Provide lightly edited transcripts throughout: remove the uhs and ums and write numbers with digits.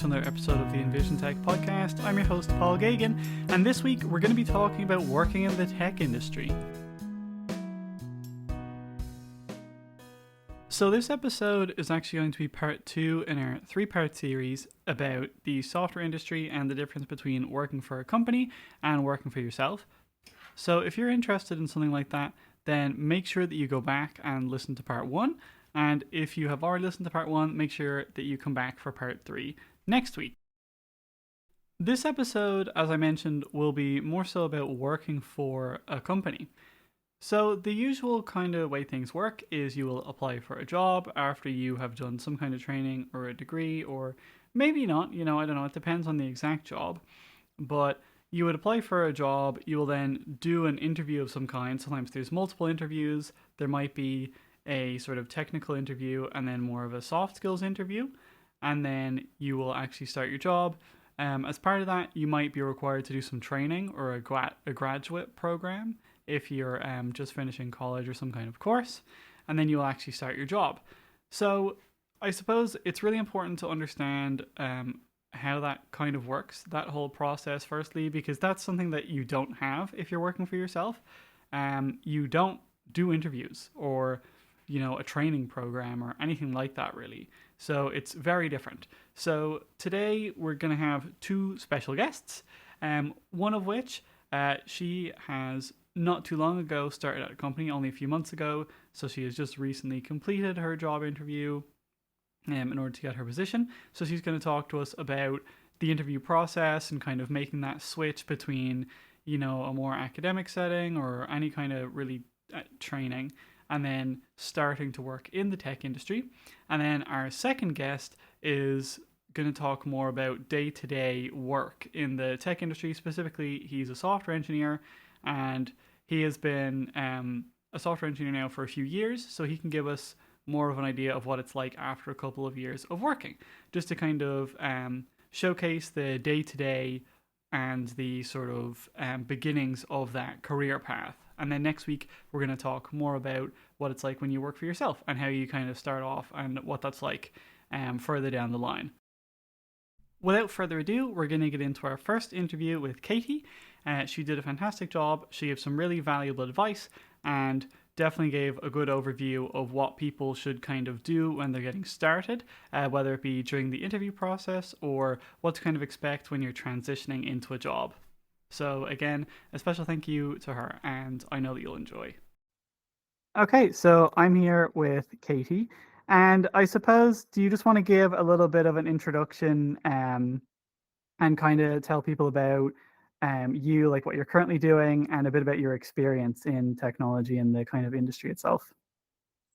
to another episode of the Envision Tech podcast. I'm your host, Paul Gagan, and this week we're going to be talking about working in the tech industry. So this episode is actually going to be part 2 in our 3-part series about the software industry and the difference between working for a company and working for yourself. So if you're interested in something like that, then make sure that you go back and listen to part 1. And if you have already listened to part 1, make sure that you come back for part 3 next week. This episode, as I mentioned, will be more so about working for a company. So the usual kind of way things work is you will apply for a job after you have done some kind of training or a degree, or maybe not, I don't know, it depends on the exact job. But you would apply for a job, you will then do an interview of some kind. Sometimes there's multiple interviews, there might be a sort of technical interview and then more of a soft skills interview, and then you will actually start your job. As part of that, you might be required to do some training or a graduate program if you're just finishing college or some kind of course, and then you'll actually start your job. So I suppose it's really important to understand how that kind of works, that whole process, firstly, because that's something that you don't have if you're working for yourself. You don't do interviews or a training program or anything like that, really. So it's very different. So today we're going to have 2 special guests, one of which she has not too long ago started at a company, only a few months ago. So she has just recently completed her job interview in order to get her position. So she's going to talk to us about the interview process and kind of making that switch between, a more academic setting or any kind of really training, and then starting to work in the tech industry. And then our second guest is going to talk more about day-to-day work in the tech industry. Specifically, he's a software engineer, and he has been a software engineer now for a few years, so he can give us more of an idea of what it's like after a couple of years of working, just to kind of showcase the day-to-day and the sort of beginnings of that career path. And then next week, we're going to talk more about what it's like when you work for yourself and how you kind of start off and what that's like further down the line. Without further ado, we're going to get into our first interview with Katie. She did a fantastic job. She gave some really valuable advice and definitely gave a good overview of what people should kind of do when they're getting started, whether it be during the interview process or what to kind of expect when you're transitioning into a job. So again, a special thank you to her, and I know that you'll enjoy. Okay, so I'm here with Katie, and I suppose, do you just want to give a little bit of an introduction and kind of tell people about you, like what you're currently doing, and a bit about your experience in technology and the kind of industry itself?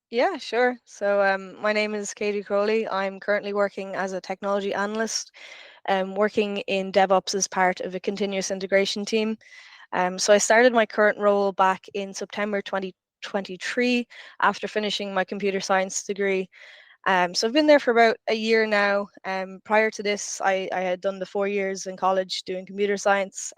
Yeah, sure. So my name is Katie Crowley. I'm currently working as a technology analyst, working in DevOps as part of a continuous integration team. So I started my current role back in September 2023 after finishing my computer science degree. So I've been there for about a year now. Prior to this, I had done the 4 years in college doing computer science,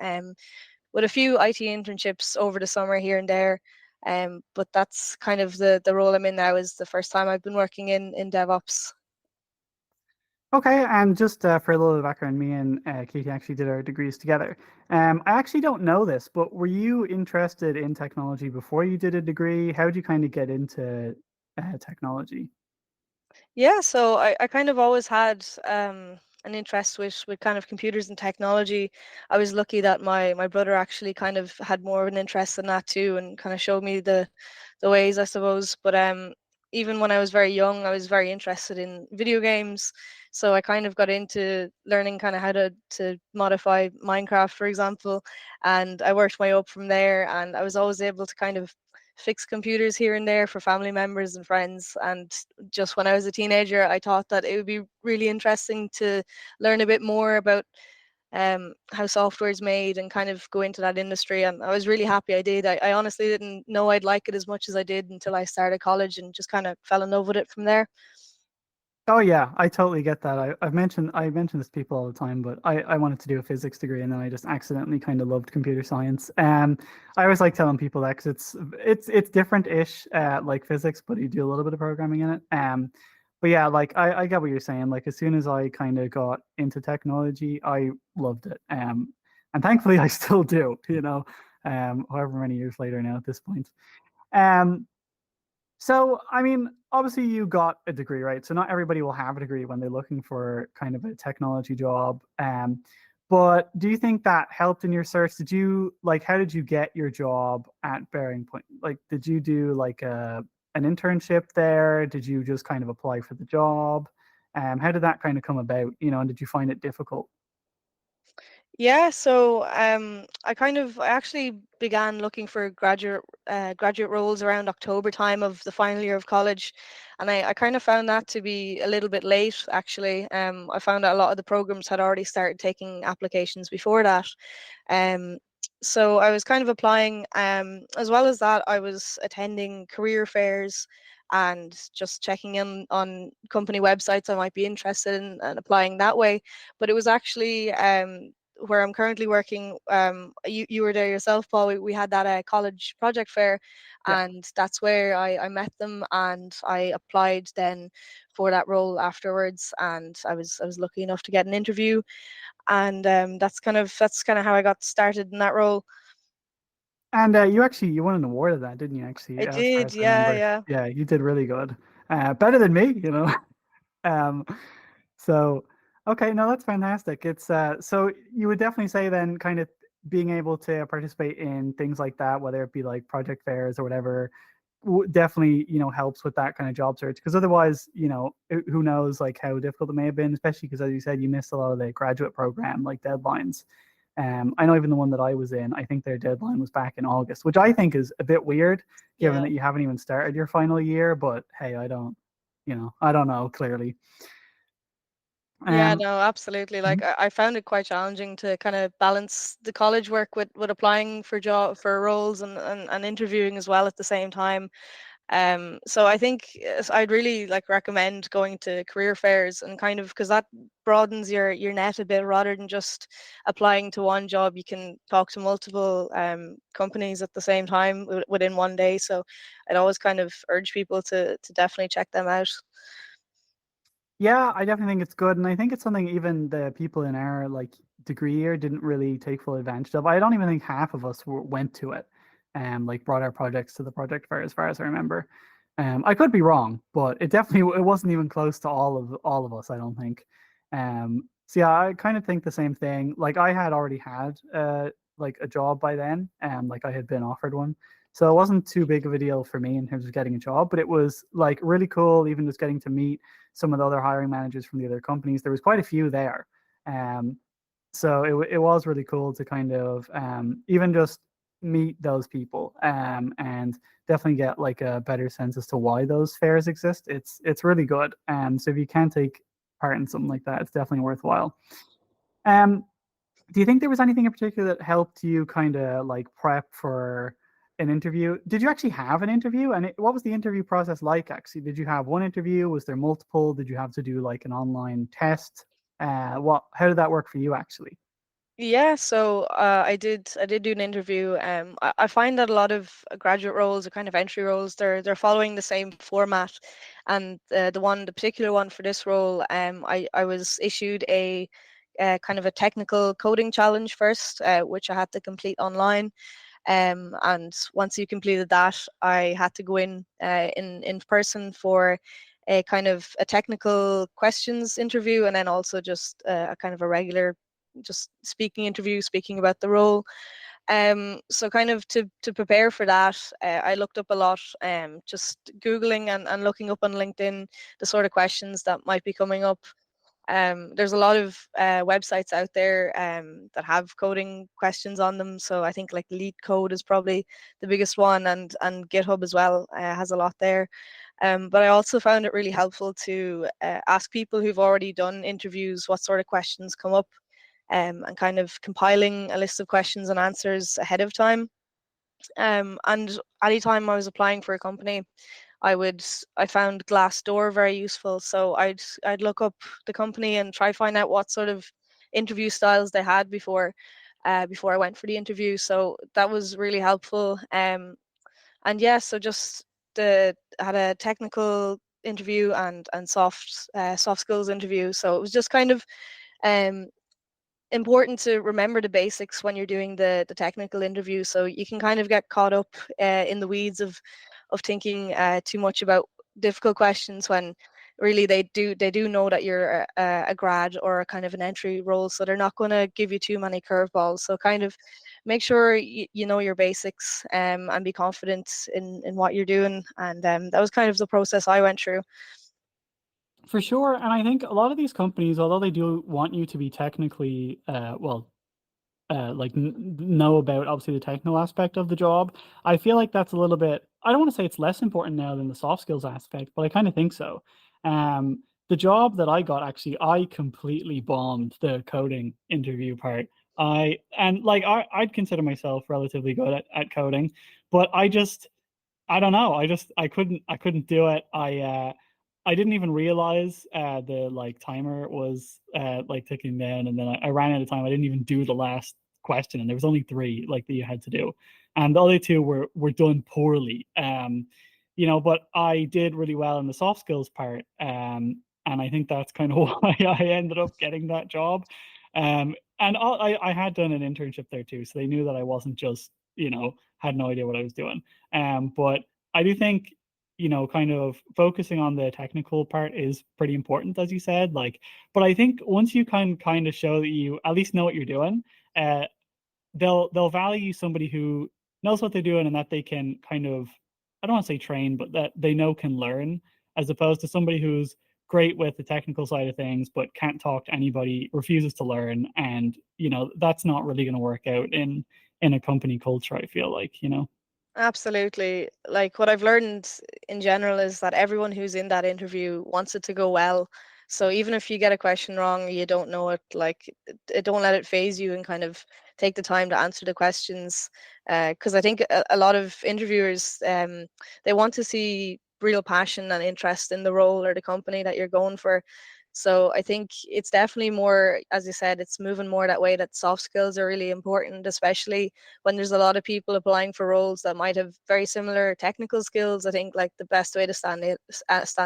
with a few IT internships over the summer here and there. But that's kind of the role I'm in now. Is the first time I've been working in DevOps. Okay, and just for a little bit of background, me and Katie actually did our degrees together. I actually don't know this, but were you interested in technology before you did a degree? How did you kind of get into technology? Yeah, so I kind of always had an interest with kind of computers and technology. I was lucky that my brother actually kind of had more of an interest in that too, and kind of showed me the ways, I suppose. But even when I was very young, I was very interested in video games. So I kind of got into learning kind of how to modify Minecraft, for example, and I worked my way up from there. And I was always able to kind of fix computers here and there for family members and friends. And just when I was a teenager, I thought that it would be really interesting to learn a bit more about how software is made and kind of go into that industry. And I was really happy I did. I honestly didn't know I'd like it as much as I did until I started college and just kind of fell in love with it from there. Oh yeah, I totally get that. I mention this to people all the time, but I wanted to do a physics degree and then I just accidentally kind of loved computer science. I always like telling people that because it's different-ish like physics, but you do a little bit of programming in it. But yeah, like I get what you're saying. Like as soon as I kind of got into technology, I loved it. And thankfully I still do, however many years later now at this point. Um, so I mean, obviously you got a degree, right? So not everybody will have a degree when they're looking for kind of a technology job. But do you think that helped in your search? Did you like how did you get your job at Bearing Point? Like, did you do like an internship there? Did you just kind of apply for the job? How did that kind of come about? And did you find it difficult? Yeah, so I actually began looking for graduate roles around October time of the final year of college, and I kind of found that to be a little bit late actually. I found that a lot of the programs had already started taking applications before that. Um, so I was kind of applying. As well as that, I was attending career fairs and just checking in on company websites I might be interested in and applying that way. But it was actually where I'm currently working. You were there yourself, Paul. We had that college project fair, Yeah. and that's where I met them, and I applied then for that role afterwards, and I was lucky enough to get an interview, and that's kind of how I got started in that role. And you won an award of that, didn't you? Actually, I as far did, as I yeah, remember. yeah. Yeah, you did really good. Better than me. Um, so okay, no, that's fantastic. It's so you would definitely say then kind of being able to participate in things like that, whether it be like project fairs or whatever, definitely helps with that kind of job search because otherwise who knows like how difficult it may have been, especially because as you said you missed a lot of the graduate program like deadlines. I know even the one that I was in, I think their deadline was back in August, which I think is a bit weird given Yeah. that you haven't even started your final year. But hey, I don't know clearly. Yeah, Um, no, absolutely. Like mhm. I found it quite challenging to kind of balance the college work with applying for roles and interviewing as well at the same time. So I think I'd really like recommend going to career fairs and kind of because that broadens your net a bit rather than just applying to one job. You can talk to multiple companies at the same time within one day. So I'd always kind of urge people to definitely check them out. Yeah, I definitely think it's good, and I think it's something even the people in our like degree year didn't really take full advantage of. I don't even think half of us went to it, like brought our projects to the project fair, as far as I remember. I could be wrong, but it wasn't even close to all of us. I don't think. So yeah, I kind of think the same thing. Like I had already had like a job by then, like I had been offered one. So it wasn't too big of a deal for me in terms of getting a job, but it was like really cool, even just getting to meet some of the other hiring managers from the other companies. There was quite a few there. Um, so it was really cool to kind of even just meet those people and definitely get like a better sense as to why those fairs exist. It's really good. So if you can take part in something like that, it's definitely worthwhile. Um, do you think there was anything in particular that helped you kind of like prep for an interview? Did you actually have an interview? And what was the interview process like, actually? Did you have one interview? Was there multiple? Did you have to do like an online test? How did that work for you, actually? Yeah, so I did do an interview. I find that a lot of graduate roles or kind of entry roles, they're following the same format, and the particular one for this role, I was issued a kind of a technical coding challenge first, which I had to complete online. And once you completed that, I had to go in person for a kind of a technical questions interview, and then also just a kind of a regular just speaking interview, speaking about the role. So kind of to prepare for that, I looked up a lot, just Googling and looking up on LinkedIn the sort of questions that might be coming up. There's a lot of websites out there that have coding questions on them. So I think like Leet Code is probably the biggest one, and GitHub as well has a lot there. But I also found it really helpful to ask people who've already done interviews what sort of questions come up, and kind of compiling a list of questions and answers ahead of time. And anytime I was applying for a company, I found Glassdoor very useful. So I'd look up the company and try find out what sort of interview styles they had before I went for the interview. So that was really helpful. And yeah, so just I had a technical interview and soft skills interview. So it was just kind of um, important to remember the basics when you're doing the technical interview, so you can kind of get caught up in the weeds of thinking too much about difficult questions when really they do know that you're a grad or a kind of an entry role, so they're not going to give you too many curveballs. So kind of make sure you know your basics, and be confident in what you're doing. And that was kind of the process I went through. For sure. And I think a lot of these companies, although they do want you to be technically, like know about obviously the technical aspect of the job, I feel like that's a little bit, I don't want to say it's less important now than the soft skills aspect, but I kind of think so. The job that I got, actually, I completely bombed the coding interview part. I'd consider myself relatively good at coding, but I don't know. I couldn't do it. I didn't even realize the like timer was like ticking down, and then I ran out of time. I didn't even do the last question, and there was only three like that you had to do, and the other two were done poorly. But I did really well in the soft skills part, and I think that's kind of why I ended up getting that job. And I had done an internship there too, so they knew that I wasn't just had no idea what I was doing. But I do think, kind of focusing on the technical part is pretty important, as you said. But I think once you can kind of show that you at least know what you're doing, uh, they'll value somebody who knows what they're doing and that they can kind of, I don't want to say train, but that they know can learn, as opposed to somebody who's great with the technical side of things but can't talk to anybody, refuses to learn, and that's not really going to work out in a company culture, I feel like. Absolutely. Like what I've learned in general is that everyone who's in that interview wants it to go well. So even if you get a question wrong, you don't know it, like don't let it phase you, and kind of take the time to answer the questions. Because I think a lot of interviewers, they want to see real passion and interest in the role or the company that you're going for. So I think it's definitely more, as you said, it's moving more that way, that soft skills are really important, especially when there's a lot of people applying for roles that might have very similar technical skills. I think like the best way to stand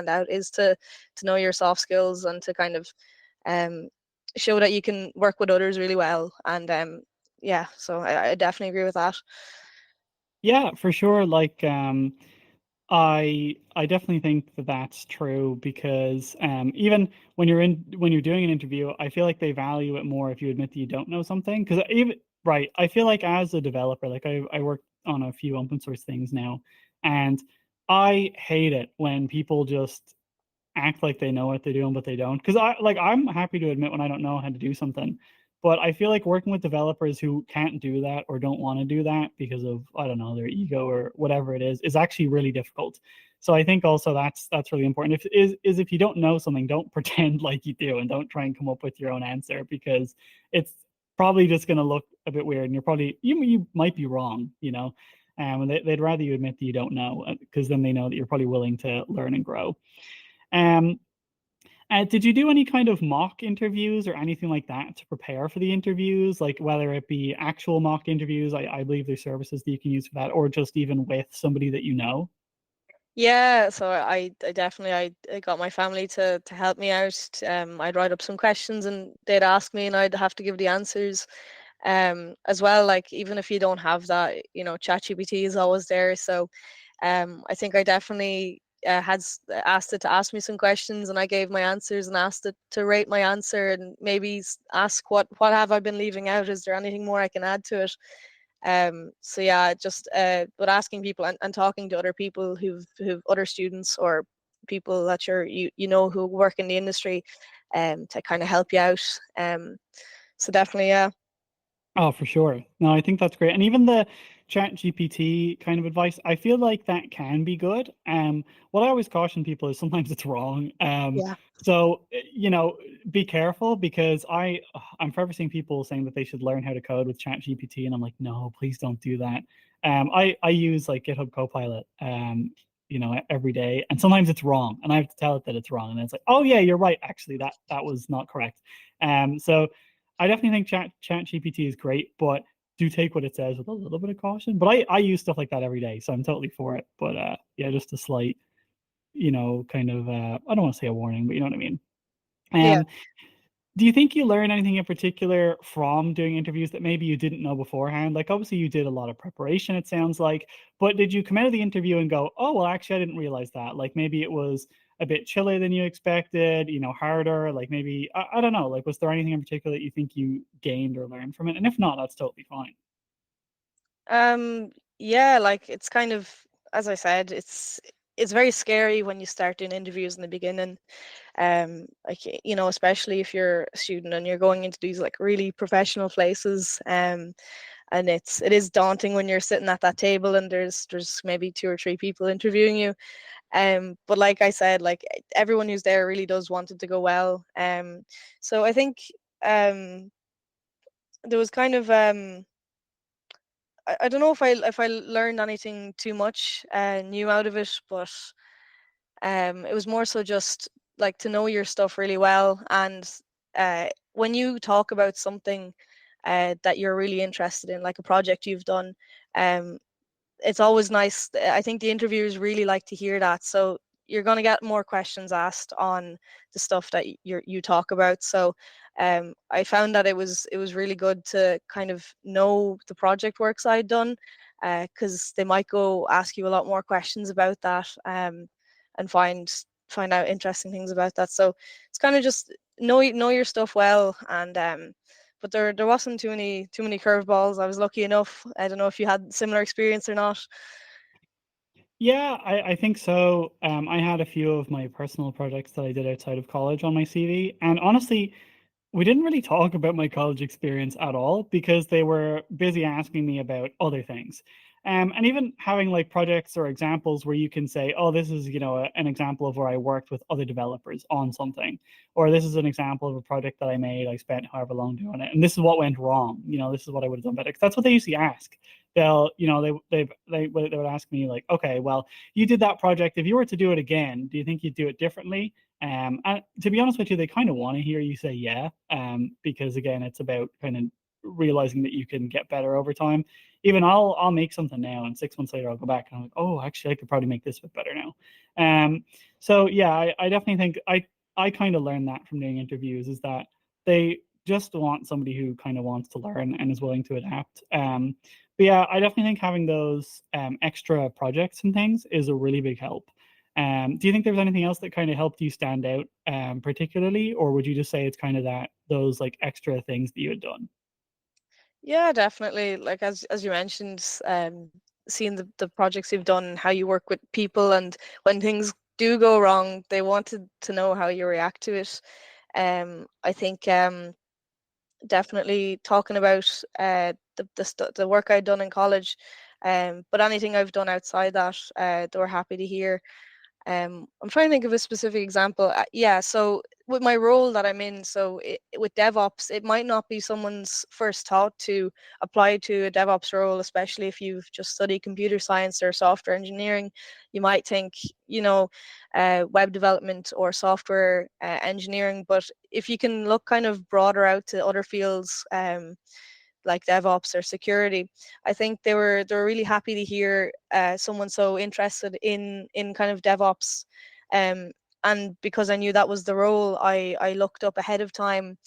out is to know your soft skills, and to kind of um, show that you can work with others really well. And yeah, so I definitely agree with that. Yeah, for sure. I definitely think that that's true, because even when you're doing an interview, I feel like they value it more if you admit that you don't know something. Because even right, I feel like as a developer, like I work on a few open source things now, and I hate it when people just act like they know what they're doing, but they don't. Because I'm happy to admit when I don't know how to do something, but I feel like working with developers who can't do that or don't want to do that because of, I don't know, their ego or whatever it is actually really difficult. So I think also that's really important. If you don't know something, don't pretend like you do, and don't try and come up with your own answer, because it's probably just going to look a bit weird, and you might be wrong. And they'd rather you admit that you don't know, because then they know that you're probably willing to learn and grow. Um, did you do any kind of mock interviews or anything like that to prepare for the interviews? Like whether it be actual mock interviews, I believe there's services that you can use for that, or just even with somebody that you know? Yeah, so I definitely I got my family to help me out. I'd write up some questions and they'd ask me, and I'd have to give the answers. As well, like even if you don't have that, ChatGPT is always there. So I think I definitely asked it to ask me some questions, and I gave my answers, and asked it to rate my answer, and maybe ask what have I been leaving out? Is there anything more I can add to it? So yeah, just but asking people, and talking to other people who've other students or people that you know who work in the industry, to kind of help you out. So definitely, yeah. Oh, for sure. No, I think that's great. And even the chat GPT kind of advice, I feel like that can be good. What I always caution people is sometimes it's wrong. Yeah. So, be careful, because I'm forever seeing people saying that they should learn how to code with chat GPT, and I'm like, no, please don't do that. I use like GitHub Copilot, every day, and sometimes it's wrong, and I have to tell it that it's wrong, and it's like, oh yeah, you're right. Actually, that was not correct. So I definitely think Chat GPT is great, but do take what it says with a little bit of caution. But I use stuff like that every day, so I'm totally for it. But yeah, just a slight. kind of, I don't want to say a warning, but you know what I mean. Yeah. Um, do you think you learned anything in particular from doing interviews that maybe you didn't know beforehand? Like, obviously, you did a lot of preparation, it sounds like, but did you come out of the interview and go, oh, well, actually, I didn't realize that? Like, maybe it was a bit chillier than you expected, harder, like maybe, I don't know, like, was there anything in particular that you think you gained or learned from it? And if not, that's totally fine. Um, yeah, like it's kind of, as I said, it's very scary when you start doing interviews in the beginning. Like especially if you're a student and you're going into these like really professional places. And it is daunting when you're sitting at that table and there's maybe two or three people interviewing you. But like I said, like everyone who's there really does want it to go well. So I think there was kind of I don't know if I learned anything too much new out of it, but it was more so just like to know your stuff really well. And when you talk about something that you're really interested in, like a project you've done, um, it's always nice. I think the interviewers really like to hear that. So you're going to get more questions asked on the stuff that you talk about. So I found that it was really good to kind of know the project works I'd done, because they might go ask you a lot more questions about that, and find out interesting things about that. So it's kind of just know your stuff well. And but there wasn't too many curveballs. I was lucky enough. I don't know if you had similar experience or not. Yeah, I think so. I had a few of my personal projects that I did outside of college on my CV, and honestly, we didn't really talk about my college experience at all because they were busy asking me about other things. And even having like projects or examples where you can say, oh, this is, an example of where I worked with other developers on something, or this is an example of a project that I made. I spent however long doing it, and this is what went wrong. This is what I would have done better. 'Cause that's what they usually ask. They would ask me like, okay, well, you did that project. If you were to do it again, do you think you'd do it differently? And to be honest with you, they kind of want to hear you say yeah, because again, it's about kind of realizing that you can get better over time. Even I'll make something now, and 6 months later, I'll go back and I'm like, oh, actually, I could probably make this a bit better now. So yeah, I definitely think I kind of learned that from doing interviews is that they just want somebody who kind of wants to learn and is willing to adapt. But yeah, I definitely think having those extra projects and things is a really big help. Do you think there was anything else that kind of helped you stand out, particularly, or would you just say it's kind of that those like extra things that you had done? Yeah, definitely. Like as you mentioned, seeing the projects you've done, how you work with people, and when things do go wrong, they wanted to know how you react to it. I think definitely talking about the work I'd done in college, but anything I've done outside that, they were happy to hear. I'm trying to think of a specific example. Yeah, so with my role that I'm in, so with DevOps, it might not be someone's first thought to apply to a DevOps role, especially if you've just studied computer science or software engineering. You might think, web development or software engineering, but if you can look kind of broader out to other fields, like DevOps or security. I think they were really happy to hear someone so interested in kind of DevOps. Um, and because I knew that was the role, I looked up ahead of time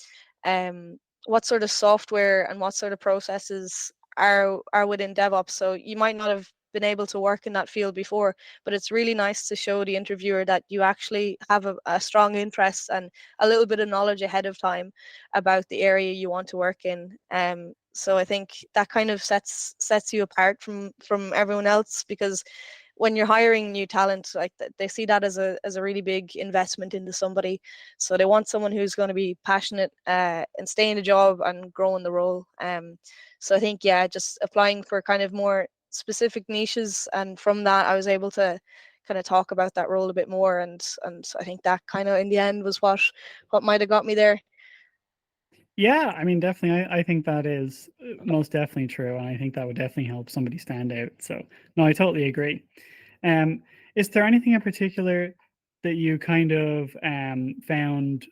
what sort of software and what sort of processes are within DevOps. So you might not have been able to work in that field before, but it's really nice to show the interviewer that you actually have a strong interest and a little bit of knowledge ahead of time about the area you want to work in. So I think that kind of sets you apart from everyone else, because when you're hiring new talent, like they see that as a really big investment into somebody. So they want someone who's going to be passionate and stay in the job and grow in the role. So I think, yeah, just applying for kind of more specific niches, and from that I was able to kind of talk about that role a bit more, and I think that kind of in the end was what might have got me there. Yeah, I mean, definitely, I think that is most definitely true, and I think that would definitely help somebody stand out. So, no, I totally agree. Um, is there anything in particular that you kind of found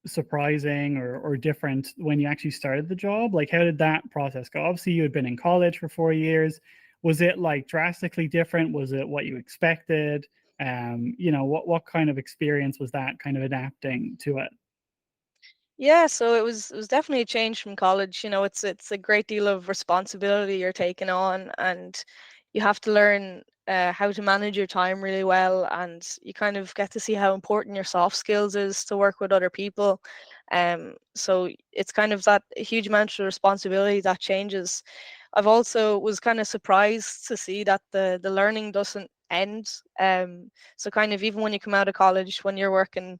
surprising or different when you actually started the job? Like, how did that process go? Obviously, you had been in college for 4 years. Was it like drastically different? Was it what you expected? What kind of experience was that kind of adapting to it? Yeah, so it was definitely a change from college. It's a great deal of responsibility you're taking on, and you have to learn how to manage your time really well, and you kind of get to see how important your soft skills is to work with other people. So it's kind of that huge amount of responsibility that changes. I've also was kind of surprised to see that the learning doesn't end. So kind of even when you come out of college, when you're working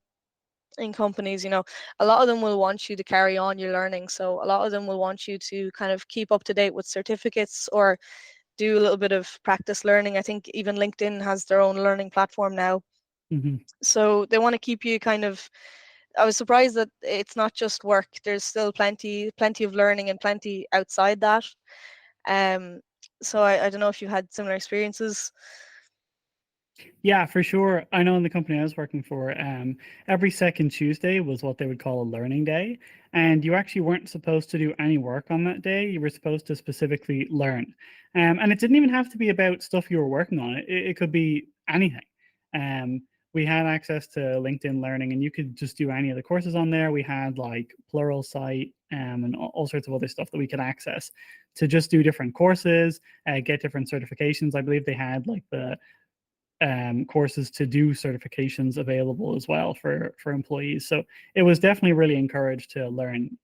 in companies, a lot of them will want you to carry on your learning. So a lot of them will want you to kind of keep up to date with certificates or do a little bit of practice learning. I think even LinkedIn has their own learning platform now. Hmm. So they want to keep you kind of. I was surprised that it's not just work. There's still plenty of learning and plenty outside that. Um, so I don't know if you had similar experiences. Yeah, for sure. I know in the company I was working for, every second Tuesday was what they would call a learning day. And you actually weren't supposed to do any work on that day. You were supposed to specifically learn. And it didn't even have to be about stuff you were working on. It could be anything. Um, we had access to LinkedIn Learning, and you could just do any of the courses on there. We had like Pluralsight, and all sorts of other stuff that we could access to just do different courses, get different certifications. I believe they had like the courses to do certifications available as well for employees. So it was definitely really encouraged to learn,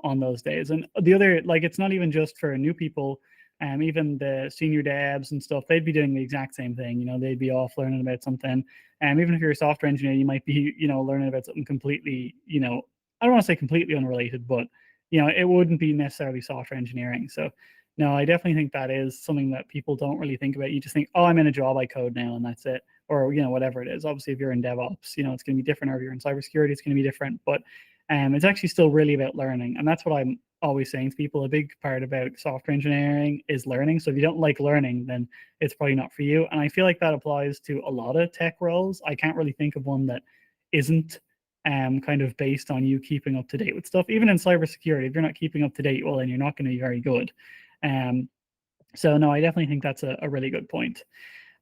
on those days. And the other, like, it's not even just for new people. Even the senior devs and stuff, they'd be doing the exact same thing. They'd be off learning about something. And even if you're a software engineer, you might be, learning about something completely, I don't want to say completely unrelated, but it wouldn't be necessarily software engineering. So no, I definitely think that is something that people don't really think about. You just think, oh, I'm in a job, I code now, and that's it. Or, whatever it is. Obviously, if you're in DevOps, it's going to be different. Or if you're in cybersecurity, it's going to be different. But it's actually still really about learning. And that's what I'm always saying to people. A big part about software engineering is learning. So if you don't like learning, then it's probably not for you. And I feel like that applies to a lot of tech roles. I can't really think of one that isn't kind of based on you keeping up to date with stuff. Even in cybersecurity, if you're not keeping up to date, well, then you're not going to be very good. Um, so no, I definitely think that's a really good point.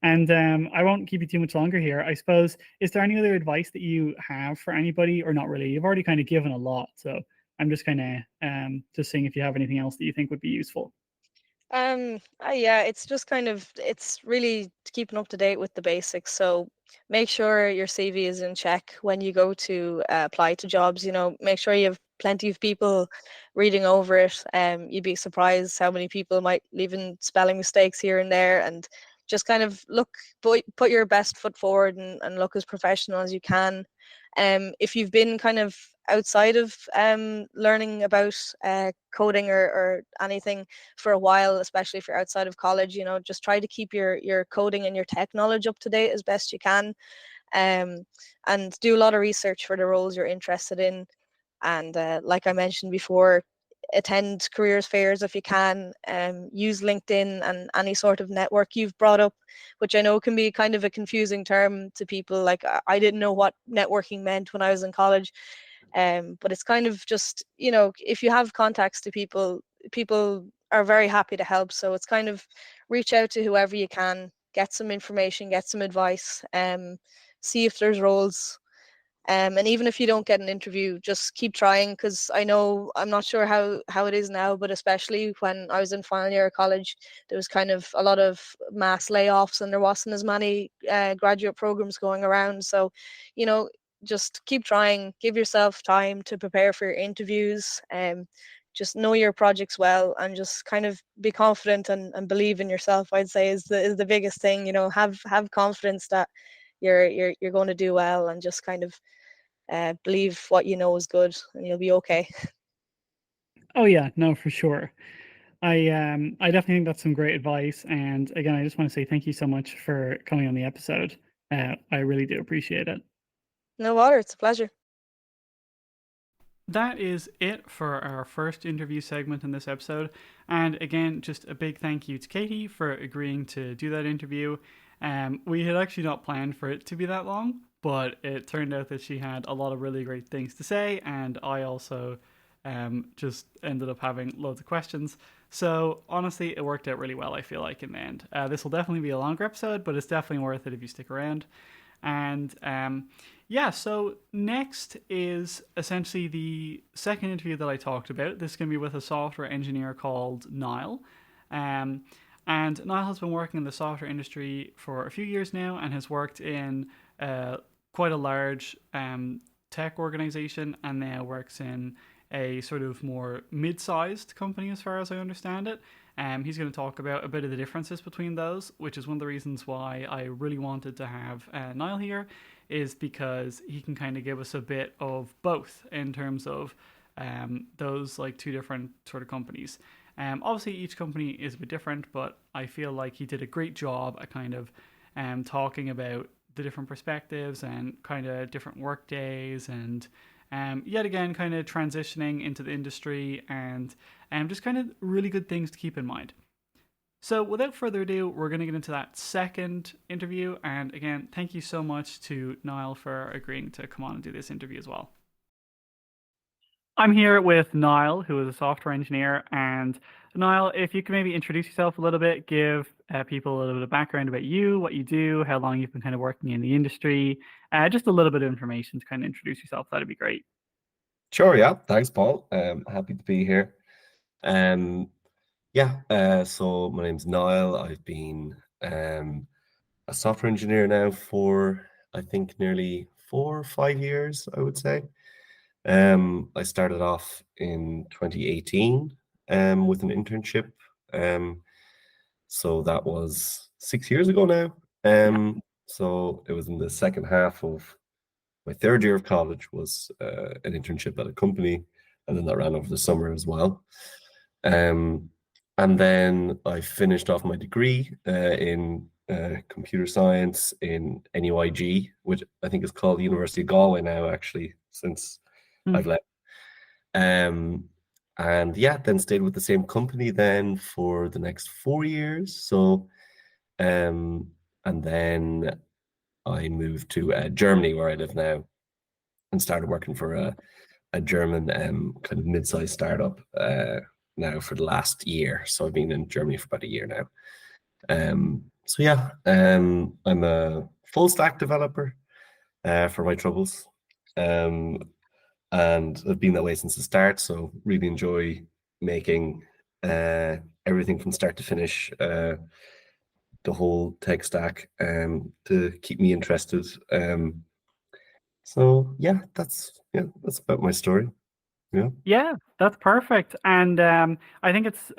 And I won't keep you too much longer here. I suppose, is there any other advice that you have for anybody, or not really? You've already kind of given a lot, so I'm just kind of just seeing if you have anything else that you think would be useful. Yeah, it's just kind of it's really keeping up to date with the basics. So make sure your CV is in check when you go to apply to jobs. Make sure you have plenty of people reading over it. You'd be surprised how many people might leave in spelling mistakes here and there, and just kind of put your best foot forward and look as professional as you can. If you've been kind of outside of learning about coding or anything for a while, especially if you're outside of college, just try to keep your coding and your tech knowledge up to date as best you can, um, and do a lot of research for the roles you're interested in. And like I mentioned before, attend careers fairs if you can. Use LinkedIn and any sort of network you've brought up, which I know can be kind of a confusing term to people. Like I didn't know what networking meant when I was in college. But it's kind of just, if you have contacts to people, people are very happy to help. So it's kind of reach out to whoever you can, get some information, get some advice, see if there's roles. And even if you don't get an interview, just keep trying, because I know, I'm not sure how it is now, but especially when I was in final year of college, there was kind of a lot of mass layoffs and there wasn't as many graduate programs going around. So, you know, just keep trying, give yourself time to prepare for your interviews, just know your projects well, and just kind of be confident and believe in yourself, I'd say is the biggest thing. Have confidence that you're going to do well, and just kind of believe what you know is good, and you'll be okay. Oh yeah, no, for sure. I definitely think that's some great advice. And again, I just want to say thank you so much for coming on the episode. I really do appreciate it. No water, it's a pleasure. That is it for our first interview segment in this episode. And again, just a big thank you to Katie for agreeing to do that interview. We had actually not planned for it to be that long, but it turned out that she had a lot of really great things to say, and I also just ended up having loads of questions. So honestly, it worked out really well. I feel like in the end, this will definitely be a longer episode, but it's definitely worth it if you stick around. And yeah, so next is essentially the second interview that I talked about. This is going to be with a software engineer called Niall. Um, and Niall has been working in the software industry for a few years now and has worked in quite a large tech organization and now works in a sort of more mid-sized company as far as I understand it. He's going to talk about a bit of the differences between those, which is one of the reasons why I really wanted to have Niall here, is because he can kind of give us a bit of both in terms of those like two different sort of companies. Obviously, each company is a bit different, but I feel like he did a great job at kind of talking about the different perspectives and kind of different work days and yet again kind of transitioning into the industry and just kind of really good things to keep in mind. So without further ado, we're going to get into that second interview. And again, thank you so much to Niall for agreeing to come on and do this interview as well. I'm here with Niall, who is a software engineer. And Niall, if you could maybe introduce yourself a little bit, give people a little bit of background about you, what you do, how long you've been kind of working in the industry, just a little bit of information to kind of introduce yourself, that'd be great. Sure, yeah. Thanks, Paul. Happy to be here. Um, so my name's Niall. I've been a software engineer now for I think nearly 4 or 5 years, I would say. I started off in 2018 with an internship. So that was 6 years ago now. So it was in the second half of my third year of college was an internship at a company, and then that ran over the summer as well. And then I finished off my degree in computer science in NUIG, which I think is called the University of Galway now, actually, since I've left. And yeah, then stayed with the same company then for the next 4 years. So, and then I moved to Germany, where I live now, and started working for a German kind of mid-sized startup now for the last year. So I've been in Germany for about a year now. I'm a full stack developer for my troubles. And I've been that way since the start. So really enjoy making everything from start to finish, the whole tech stack to keep me interested. So yeah, that's about my story. Yeah, that's perfect. And I think it's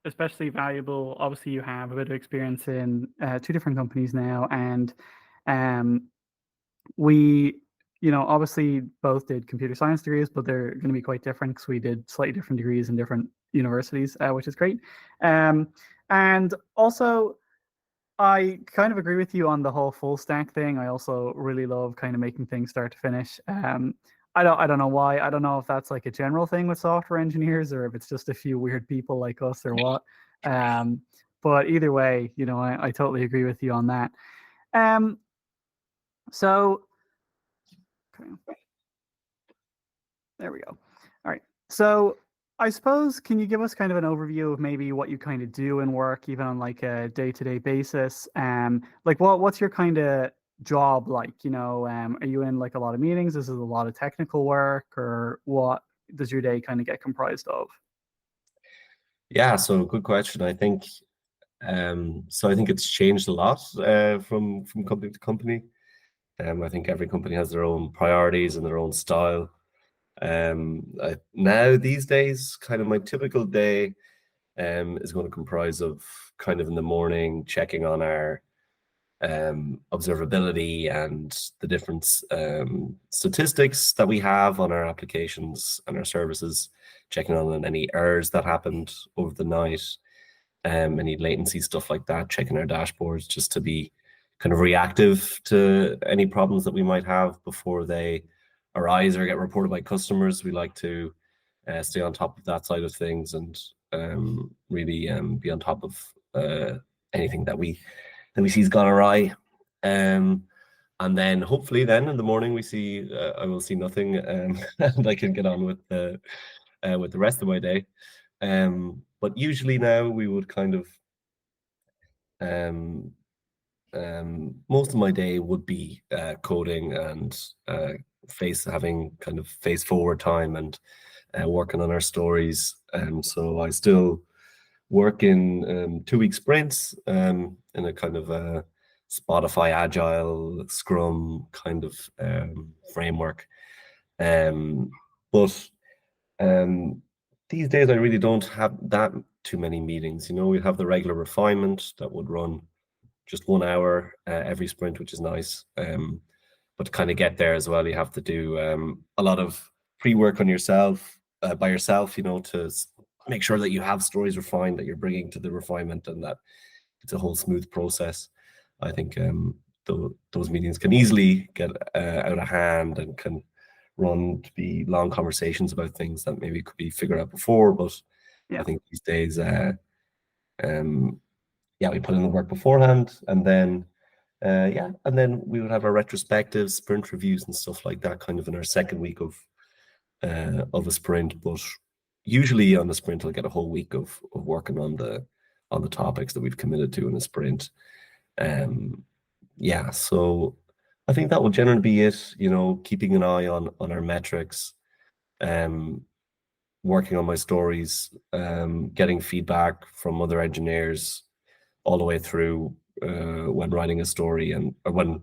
especially valuable. Obviously, you have a bit of experience in two different companies now, and um, we, obviously both did computer science degrees, but they're going to be quite different because we did slightly different degrees in different universities, which is great. And also, I kind of agree with you on the whole full stack thing. I also really love kind of making things start to finish. I don't know why. I don't know if that's like a general thing with software engineers or if it's just a few weird people like us or what. But either way, I totally agree with you on that. So okay. There we go. All right. So I suppose, can you give us kind of an overview of maybe what you kind of do in work, even on like a day-to-day basis? Like what's your kind of job like? Are you in like a lot of meetings? Is it a lot of technical work, or what does your day kind of get comprised of? Yeah, so good question. I think I think it's changed a lot from company to company. I think every company has their own priorities and their own style. Now these days, kind of my typical day is going to comprise of kind of in the morning checking on our observability and the different statistics that we have on our applications and our services, checking on any errors that happened over the night, any latency, stuff like that, checking our dashboards just to be kind of reactive to any problems that we might have before they arise or get reported by customers. We like to stay on top of that side of things and really be on top of anything that we see has gone awry. And then hopefully then in the morning we see I will see nothing and I can get on with the rest of my day. But usually now we would kind of um, most of my day would be coding and having kind of face forward time and working on our stories. So I still work in 2 week sprints in a kind of a Spotify Agile Scrum kind of framework. But these days I really don't have that too many meetings. We have the regular refinement that would run just 1 hour every sprint, which is nice. But to kind of get there as well, you have to do a lot of pre-work on yourself, by yourself, to make sure that you have stories refined that you're bringing to the refinement and that it's a whole smooth process. I think those meetings can easily get out of hand and can run to be long conversations about things that maybe could be figured out before. But Yeah. I think these days, we put in the work beforehand, and then we would have our retrospectives, sprint reviews, and stuff like that, kind of in our second week of a sprint. But usually on the sprint, I'll get a whole week of working on the topics that we've committed to in a sprint. So I think that will generally be it. Keeping an eye on our metrics, working on my stories, getting feedback from other engineers all the way through when writing a story or when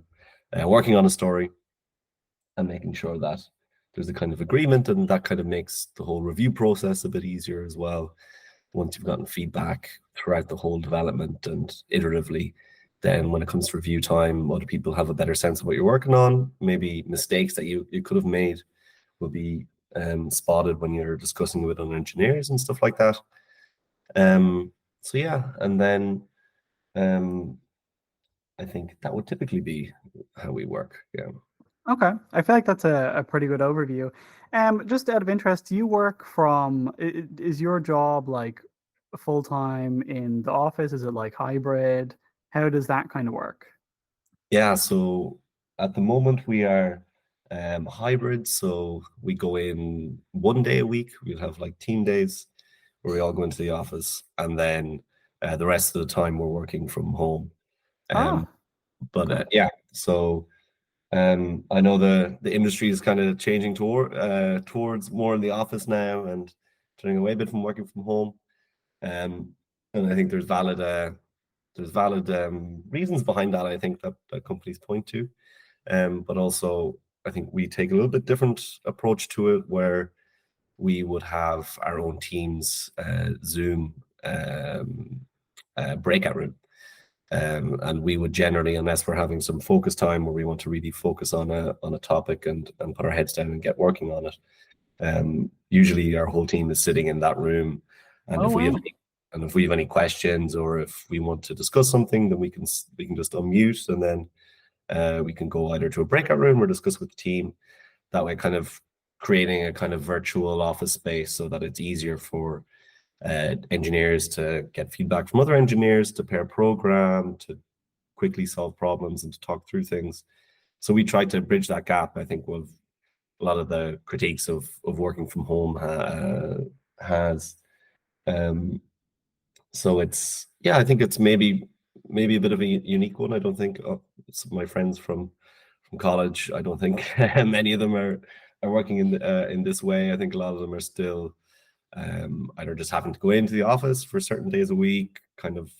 working on a story, and making sure that there's a kind of agreement, and that kind of makes the whole review process a bit easier as well. Once you've gotten feedback throughout the whole development and iteratively, then when it comes to review time, other people have a better sense of what you're working on. Maybe mistakes that you could have made will be spotted when you're discussing with other engineers and stuff like that. And then I think that would typically be how we work. Yeah. Okay, I feel like that's a pretty good overview. Just out of interest, do you work from? Is your job like full time in the office? Is it like hybrid? How does that kind of work? Yeah. So at the moment we are hybrid. So we go in 1 day a week. We'll have like team days where we all go into the office, and then the rest of the time we're working from home. So I know the industry is kind of changing towards more in the office now and turning away a bit from working from home. And I think there's valid reasons behind that. I think that companies point to, but also I think we take a little bit different approach to it, where we would have our own teams Zoom breakout room. And we would generally, unless we're having some focus time where we want to really focus on a topic and put our heads down and get working on it, usually our whole team is sitting in that room. And if we have any questions, or if we want to discuss something, then we can just unmute, and then we can go either to a breakout room or discuss with the team. That way, kind of creating a kind of virtual office space so that it's easier for engineers to get feedback from other engineers, to pair program, to quickly solve problems, and to talk through things. So we try to bridge that gap. I think with a lot of the critiques of working from home has. So I think it's maybe a bit of a unique one. I don't think some of my friends from college, I don't think many of them are working in this way. I think a lot of them are still either just having to go into the office for certain days a week, kind of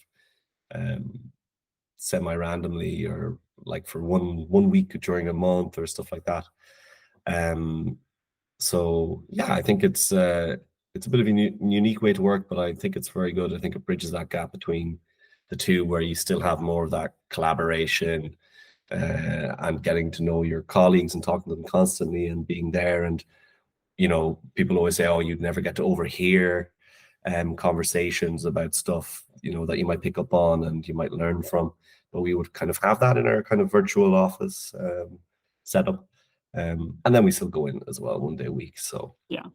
semi-randomly, or like for one week during a month or stuff like that. I think it's a bit of a unique way to work, but I think it's very good. I think it bridges that gap between the two, where you still have more of that collaboration and getting to know your colleagues and talking to them constantly and being there. And people always say, "Oh, you'd never get to overhear conversations about stuff that you might pick up on and you might learn from." But we would kind of have that in our kind of virtual office setup, and then we still go in as well 1 day a week. So Yeah.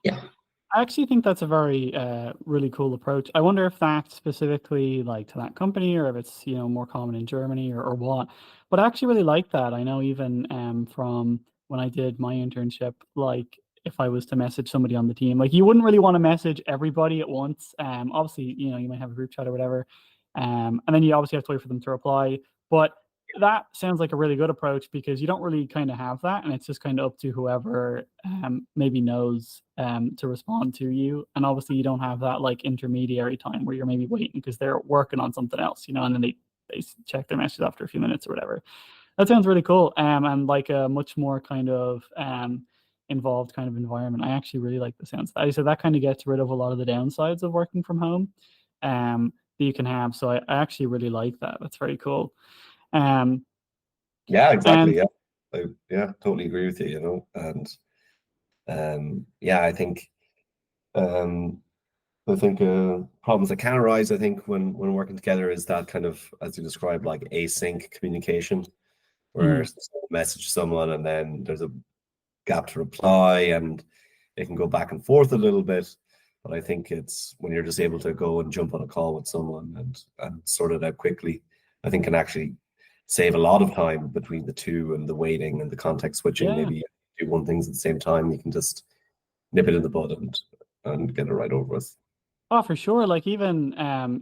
Yeah. I actually think that's a very really cool approach. I wonder if that's specifically like to that company, or if it's more common in Germany, or what. But I actually really like that. I know even from when I did my internship, like if I was to message somebody on the team. Like you wouldn't really want to message everybody at once. Obviously, you know, you might have a group chat or whatever. And then you obviously have to wait for them to reply. But that sounds like a really good approach because you don't really kind of have that, and it's just kind of up to whoever maybe knows to respond to you. And obviously you don't have that like intermediary time where you're maybe waiting because they're working on something else, you know, and then they check their messages after a few minutes or whatever. That sounds really cool. And like a much more kind of involved kind of environment. I actually really like the sounds of that. So that kind of gets rid of a lot of the downsides of working from home that you can have. So I actually really like that. That's very cool. Yeah, exactly. And Yeah, totally agree with you, you know. And yeah, I think problems that can arise, I think, when working together is that kind of, as you described, like async communication, where someone message someone and then there's a gap to reply and it can go back and forth a little bit. But I think it's when you're just able to go and jump on a call with someone and sort it out quickly, I think can actually save a lot of time between the two and the waiting and the context switching. yeah. Maybe you do one things at the same time, you can just nip it in the bud and get it right over with. Oh, for sure. Like even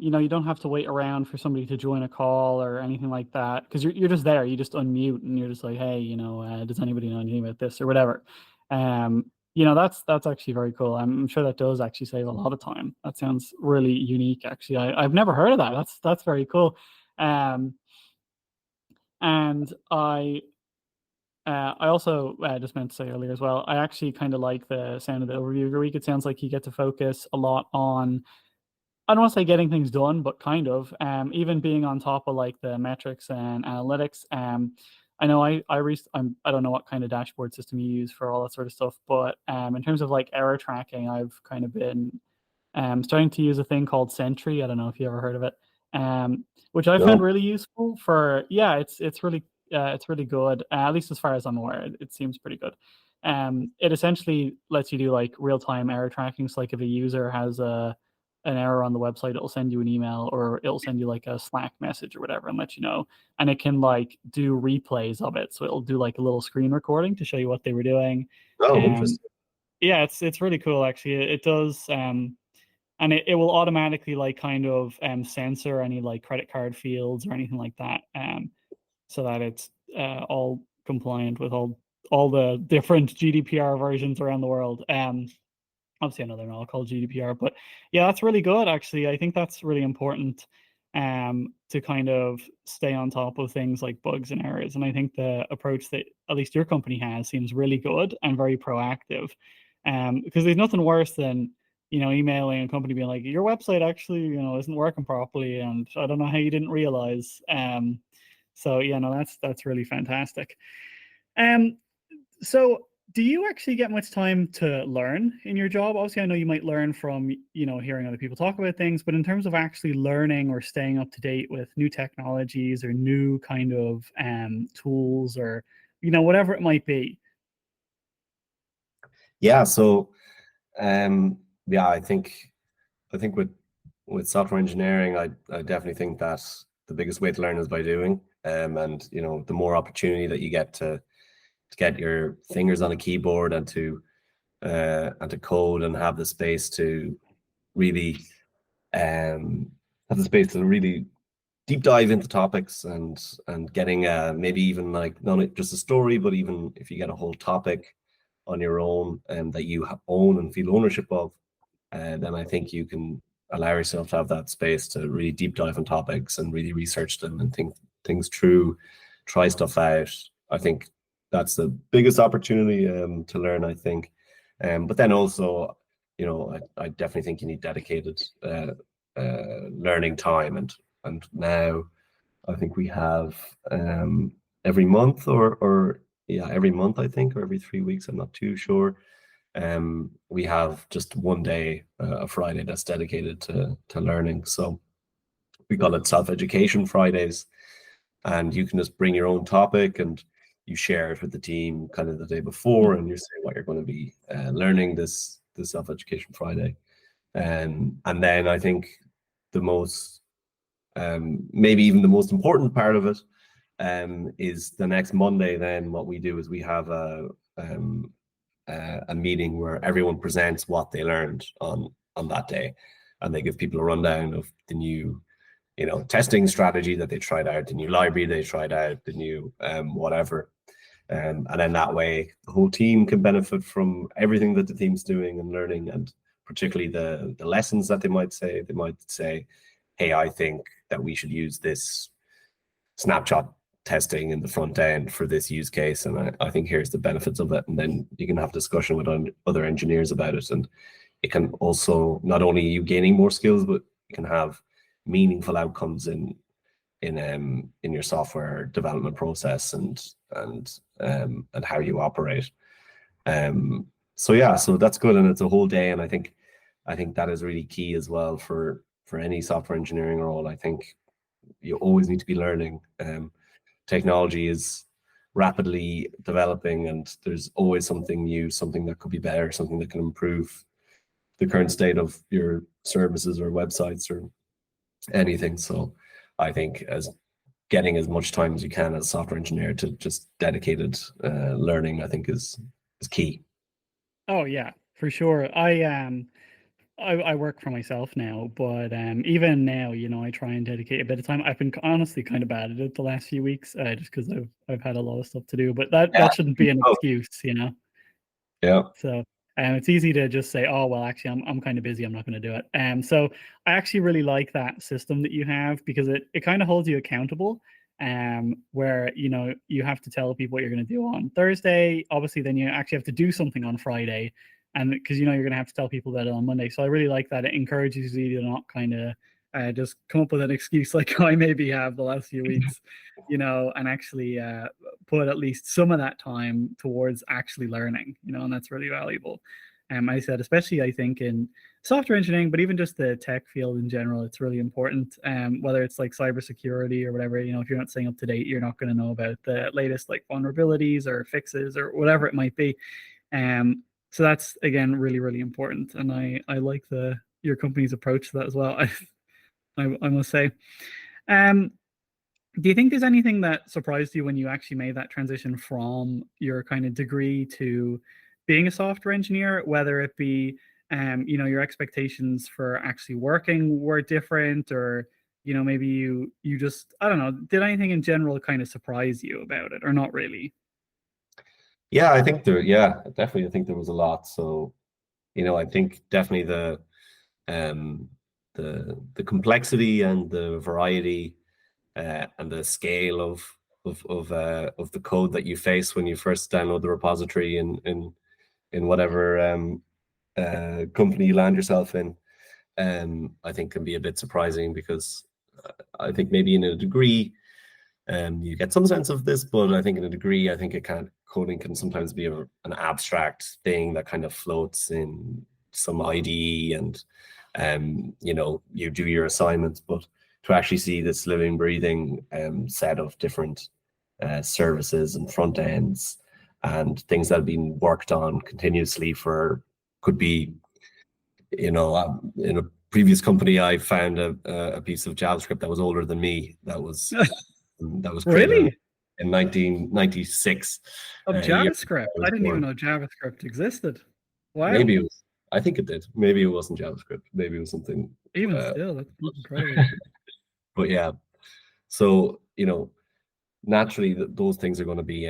you know, you don't have to wait around for somebody to join a call or anything like that because you're just there. You just unmute and you're just like, hey, you know, does anybody know anything about this or whatever? You know, that's actually very cool. I'm sure that does actually save a lot of time. That sounds really unique, actually. I've never heard of that. That's very cool. And I also just meant to say earlier as well, I actually kind of like the sound of the overview of your week. It sounds like you get to focus a lot on, I don't want to say getting things done, but kind of even being on top of like the metrics and analytics. I know I don't know what kind of dashboard system you use for all that sort of stuff, but in terms of like error tracking, I've kind of been starting to use a thing called Sentry. I don't know if you ever heard of it, which I found No. really useful for. Yeah, it's really good. At least as far as I'm aware, it seems pretty good. It essentially lets you do like real time error tracking. So like if a user has an error on the website, it'll send you an email or it'll send you like a Slack message or whatever and let you know. And it can like do replays of it. So it'll do like a little screen recording to show you what they were doing. Oh, Um, interesting. yeah, it's really cool actually. It does and it will automatically like kind of censor any like credit card fields or anything like that, so that it's all compliant with all the different GDPR versions around the world. Obviously I know they're not all called GDPR, but yeah, that's really good actually. I think that's really important to kind of stay on top of things like bugs and errors. And I think the approach that at least your company has seems really good and very proactive. Because there's nothing worse than, you know, emailing a company being like, your website actually, you know, isn't working properly and I don't know how you didn't realize. So yeah, no, that's really fantastic. So do you actually get much time to learn in your job? Obviously, I know you might learn from, you know, hearing other people talk about things, but in terms of actually learning or staying up to date with new technologies or new kind of tools or, you know, whatever it might be. Yeah, so yeah, I think with software engineering, I definitely think that the biggest way to learn is by doing. And you know, the more opportunity that you get to get your fingers on a keyboard and to code and have the space to really deep dive into topics and getting maybe even like not just a story, but even if you get a whole topic on your own and that you own and feel ownership of, then I think you can allow yourself to have that space to really deep dive on topics and really research them and think things through, try stuff out. I think that's the biggest opportunity to learn, I think. But then also, you know, I definitely think you need dedicated learning time. And now I think we have every month or yeah, every month, I think, or every 3 weeks, I'm not too sure. We have just one day, a Friday, that's dedicated to learning. So we call it Self-Education Fridays, and you can just bring your own topic and you share it with the team kind of the day before, and you say what you're going to be learning this Self-Education Friday. And then I think the most, maybe even the most important part of it, is the next Monday. Then what we do is we have a meeting where everyone presents what they learned on that day, and they give people a rundown of the new, testing strategy that they tried out, the new library they tried out, the new whatever. And then that way the whole team can benefit from everything that the team's doing and learning, and particularly the lessons that they might say. They might say, hey, I think that we should use this snapshot testing in the front end for this use case, and I think here's the benefits of it. And then you can have discussion with other engineers about it, and it can also, not only you gaining more skills, but you can have meaningful outcomes in your software development process and how you operate. So that's good, and it's a whole day, and I think that is really key as well for any software engineering role. I think you always need to be learning. Technology is rapidly developing, and there's always something new, something that could be better, something that can improve the current state of your services or websites or anything. So I think as getting as much time as you can as a software engineer to just dedicated learning, I think is key. Oh yeah, for sure. I work for myself now, but even now, I try and dedicate a bit of time. I've been honestly kind of bad at it the last few weeks, just because I've had a lot of stuff to do. But that shouldn't be an excuse, Yeah. So it's easy to just say, oh well, actually, I'm kind of busy. I'm not going to do it. So I actually really like that system that you have, because it kind of holds you accountable. Where you have to tell people what you're going to do on Thursday. Obviously, then you actually have to do something on Friday. And because you're going to have to tell people that on Monday. So I really like that. It encourages you to not kind of just come up with an excuse like I maybe have the last few weeks, and actually put at least some of that time towards actually learning, and that's really valuable. I said, especially I think in software engineering, but even just the tech field in general, it's really important. Whether it's like cybersecurity or whatever, if you're not staying up to date, you're not going to know about the latest like vulnerabilities or fixes or whatever it might be. So that's, again, really, really important. And I like your company's approach to that as well, I must say. Do you think there's anything that surprised you when you actually made that transition from your kind of degree to being a software engineer, whether it be, your expectations for actually working were different, or, maybe you just, I don't know, did anything in general kind of surprise you about it, or not really? Yeah, I think definitely. I think there was a lot. So, I think definitely the complexity and the variety and the scale of the code that you face when you first download the repository in whatever company you land yourself in, I think can be a bit surprising, because I think maybe in a degree you get some sense of this, but I think in a degree, I think coding can sometimes be an abstract thing that kind of floats in some IDE, and you do your assignments, but to actually see this living, breathing set of different services and front ends and things that have been worked on continuously could be, in a previous company, I found a piece of JavaScript that was older than me. That was created Really? in 1996. Of JavaScript? I didn't even know JavaScript existed. Wow. Maybe I think it did. Maybe it wasn't JavaScript. Maybe it was something. Even still, that's incredible. But yeah, so naturally those things are going to be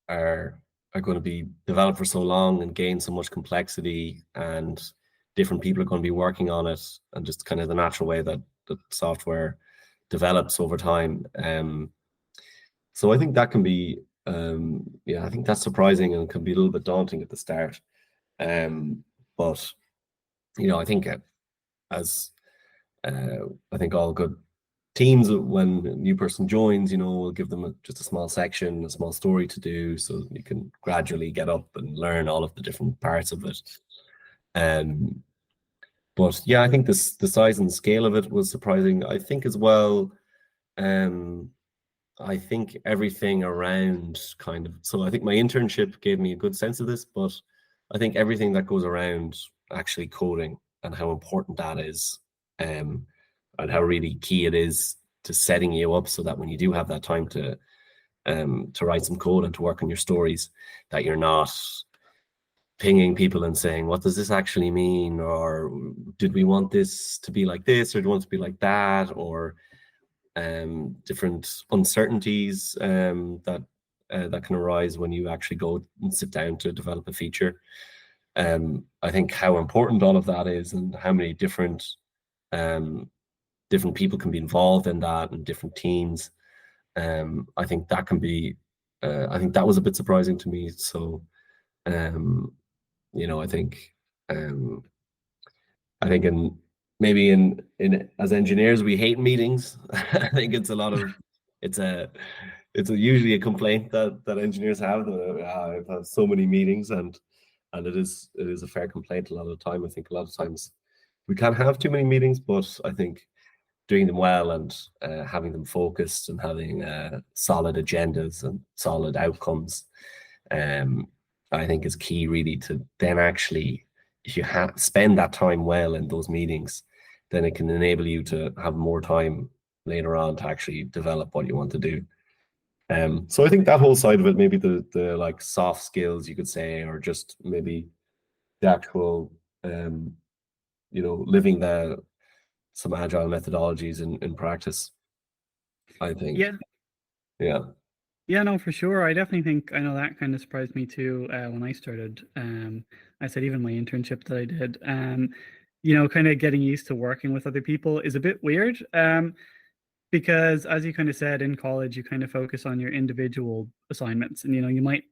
are going to be developed for so long and gain so much complexity, and different people are going to be working on it, and just kind of the natural way that software develops over time. So I think that can be, I think that's surprising and can be a little bit daunting at the start. But I think as I think all good teams, when a new person joins, we'll give them just a small section, a small story to do, so you can gradually get up and learn all of the different parts of it. But yeah, I think the size and scale of it was surprising. I think as well, I think everything around so I think my internship gave me a good sense of this, but I think everything that goes around actually coding and how important that is, and how really key it is to setting you up so that when you do have that time to to write some code and to work on your stories, that you're not pinging people and saying, what does this actually mean? Or did we want this to be like this, or do we want it to be like that? Or different uncertainties that can arise when you actually go and sit down to develop a feature. I think how important all of that is, and how many different people can be involved in that, and different teams. I think that can be. I think that was a bit surprising to me. So, I think in maybe in as engineers, we hate meetings. I think it's usually a complaint that engineers have. I've had so many meetings, and it is a fair complaint a lot of the time. I think a lot of times we can't have too many meetings, but I think doing them well, and having them focused, and having solid agendas and solid outcomes, I think is key, really, to then actually, if you spend that time well in those meetings, then it can enable you to have more time later on to actually develop what you want to do. So I think that whole side of it, maybe the like soft skills, you could say, or just maybe the actual, living some agile methodologies in practice, I think. Yeah, no, for sure. I definitely think, I know that kind of surprised me too when I started. I said even my internship that I did, kind of getting used to working with other people is a bit weird. Because as you kind of said, in college, you kind of focus on your individual assignments, and, you might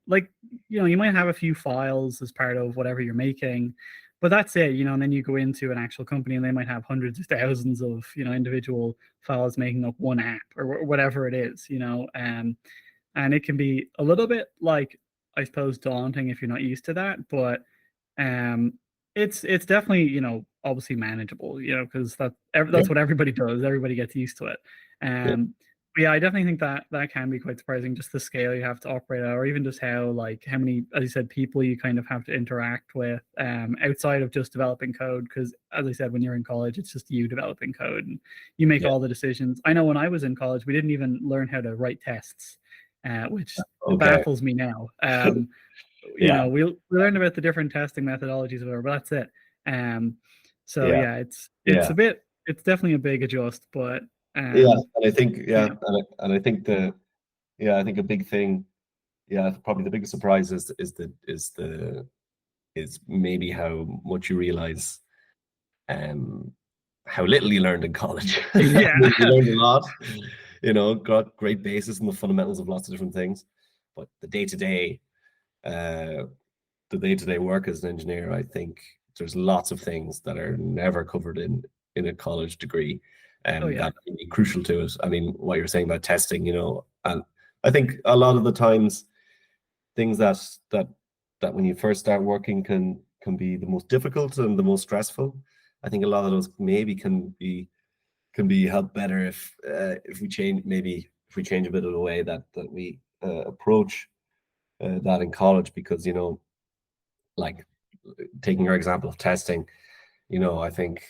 have a few files as part of whatever you're making, but that's it, and then you go into an actual company and they might have hundreds of thousands of, individual files making up one app or whatever it is, and it can be a little bit, like, I suppose, daunting if you're not used to that, but it's definitely, obviously manageable, because that's what everybody does. Everybody gets used to it. But yeah, I definitely think that can be quite surprising, just the scale you have to operate at, or even just how many, as you said, people you kind of have to interact with outside of just developing code. Because, as I said, when you're in college, it's just you developing code and you make all the decisions. I know when I was in college, we didn't even learn how to write tests, which baffles me now. We learned about the different testing methodologies, or whatever, but that's it. It's definitely a big adjust, but and I think and I think I think a big thing, probably the biggest surprise is maybe how much you realize how little you learned in college. Yeah. You learned a lot, got great basis in the fundamentals of lots of different things, but the day-to-day work as an engineer, I think there's lots of things that are never covered in a college degree, that can be crucial to it. I mean, what you're saying about testing, and I think a lot of the times things that when you first start working can be the most difficult and the most stressful. I think a lot of those maybe can be helped better if we change a bit of the way that we approach that in college, because like taking your example of testing, I think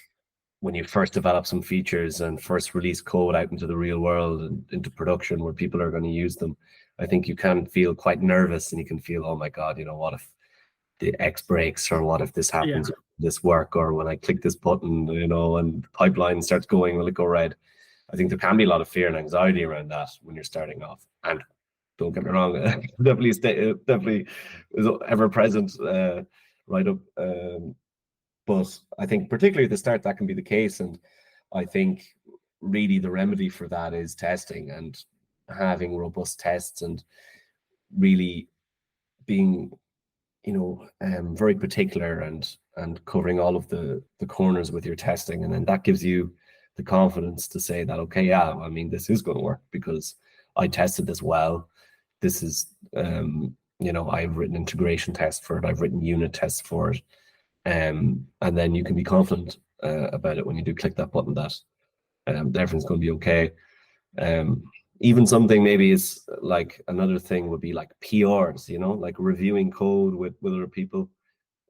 when you first develop some features and first release code out into the real world and into production where people are going to use them, I think you can feel quite nervous, and you can feel, oh my God, what if the X breaks, or what if this happens, this work, or when I click this button, and the pipeline starts going, will it go red? I think there can be a lot of fear and anxiety around that when you're starting off. And don't get me wrong, definitely is ever present right up. But I think particularly at the start that can be the case, and I think really the remedy for that is testing and having robust tests, and really being very particular and covering all of the corners with your testing, and then that gives you the confidence to say that, okay, I mean, this is going to work because I tested this well. This is I've written integration tests for it, I've written unit tests for it, and then you can be confident about it when you do click that button, that everything's going to be okay. Even something maybe is like, another thing would be like PRs, like reviewing code with other people.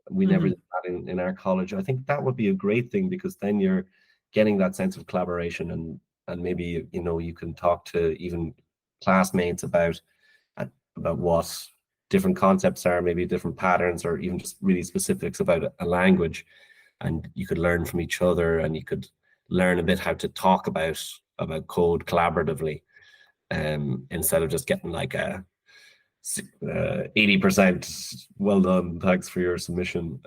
We never did that in our college. I think that would be a great thing, because then you're getting that sense of collaboration, and maybe you can talk to even classmates about what different concepts are, maybe different patterns, or even just really specifics about a language, and you could learn from each other, and you could learn a bit how to talk about code collaboratively, instead of just getting like a 80% well done, thanks for your submission.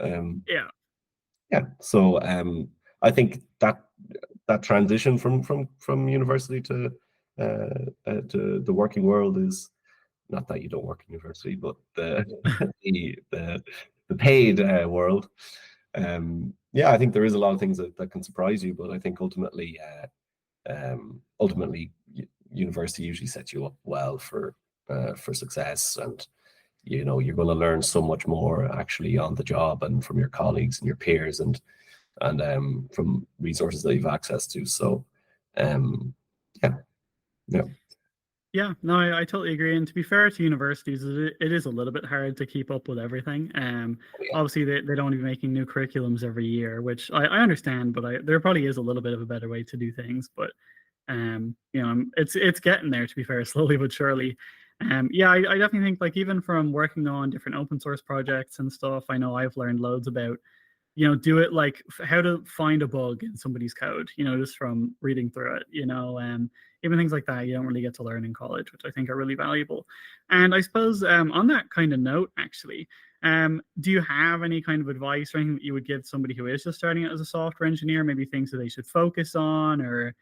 Yeah. So I think that transition from university to the working world is, not that you don't work in university, but the the paid world. I think there is a lot of things that can surprise you, but I think ultimately university usually sets you up well for success, and you're going to learn so much more actually on the job and from your colleagues and your peers, and from resources that you've access to. So Yeah, no, I totally agree. And to be fair to universities, it is a little bit hard to keep up with everything. Obviously, they don't be making new curriculums every year, which I understand, but there probably is a little bit of a better way to do things. But it's getting there, to be fair, slowly but surely. I definitely think, like, even from working on different open source projects and stuff, I know I've learned loads about do it, like how to find a bug in somebody's code, just from reading through it, even things like that you don't really get to learn in college, which I think are really valuable. And I suppose on that kind of note, actually, do you have any kind of advice or anything that you would give somebody who is just starting out as a software engineer, maybe things that they should focus on, or,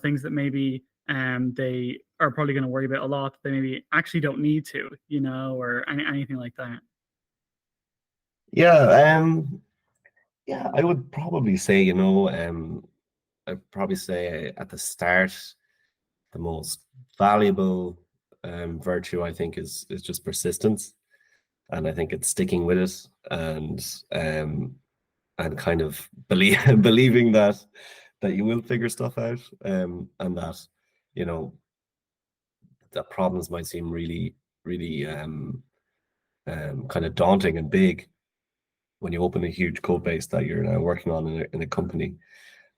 things that maybe they are probably going to worry about a lot that they maybe actually don't need to, or anything like that? I would probably say, I'd probably say at the start, the most valuable virtue, I think, is just persistence. And I think it's sticking with it, and kind of believing that you will figure stuff out, and that, that problems might seem really, really kind of daunting and big when you open a huge code base that you're now working on in a company.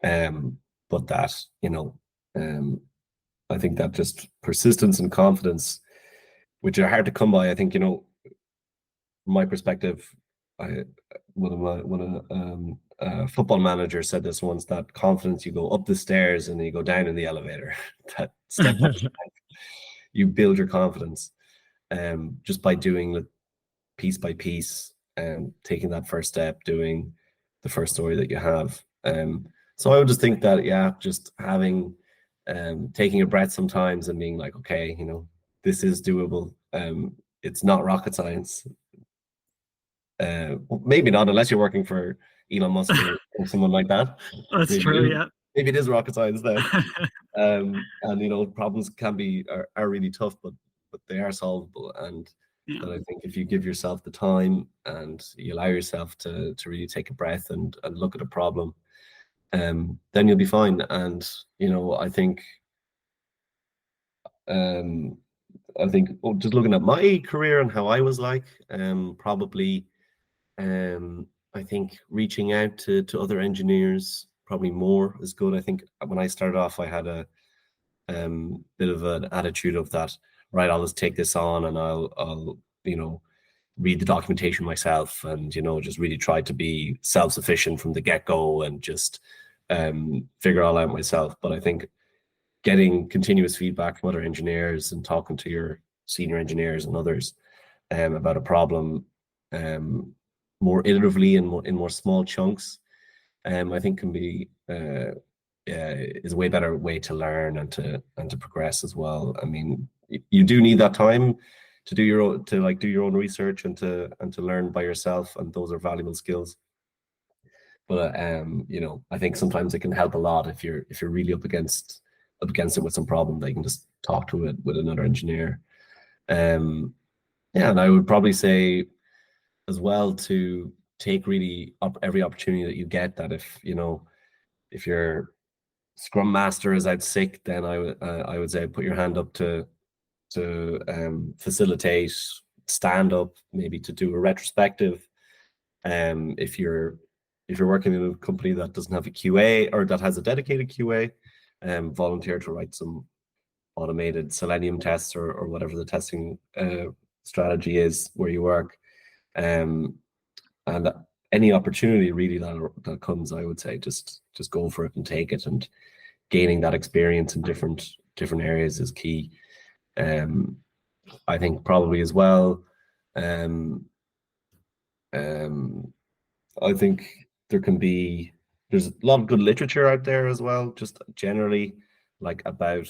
But that, I think that just persistence and confidence, which are hard to come by. I think, from my perspective, one of a football manager said this once, that confidence, you go up the stairs and then you go down in the elevator. That step by step, you build your confidence just by doing it piece by piece, and taking that first step, doing the first story that you have. So I would just think that, just having, taking a breath sometimes and being like, okay, this is doable. It's not rocket science. Maybe not, unless you're working for Elon Musk or someone like that. That's maybe true, yeah. Maybe it is rocket science then. And problems are really tough, but they are solvable. And that, I think, if you give yourself the time and you allow yourself to really take a breath and look at a problem, then you'll be fine. And I think just looking at my career and how I was like, probably I think reaching out to other engineers probably more is good. I think when I started off, I had a bit of an attitude of that, right, I'll just take this on and I'll read the documentation myself, and just really try to be self-sufficient from the get-go and just figure it all out myself. But I think getting continuous feedback from other engineers and talking to your senior engineers and others about a problem more iteratively and in more small chunks, I think can be is a way better way to learn and to progress as well. I mean, you do need that time to do your own research and to learn by yourself, and those are valuable skills. But I think sometimes it can help a lot if you're really up against it with some problem, that you can just talk to it with another engineer. And I would probably say as well to take really every opportunity that you get. That if your Scrum Master is out sick, then I would say put your hand up to facilitate, stand up, maybe to do a retrospective. If you're working in a company that doesn't have a QA or that has a dedicated QA, volunteer to write some automated Selenium tests or whatever the testing strategy is where you work, and any opportunity really that comes, I would say just go for it and take it. And gaining that experience in different areas is key. I think probably as well. I think there's a lot of good literature out there as well, just generally like about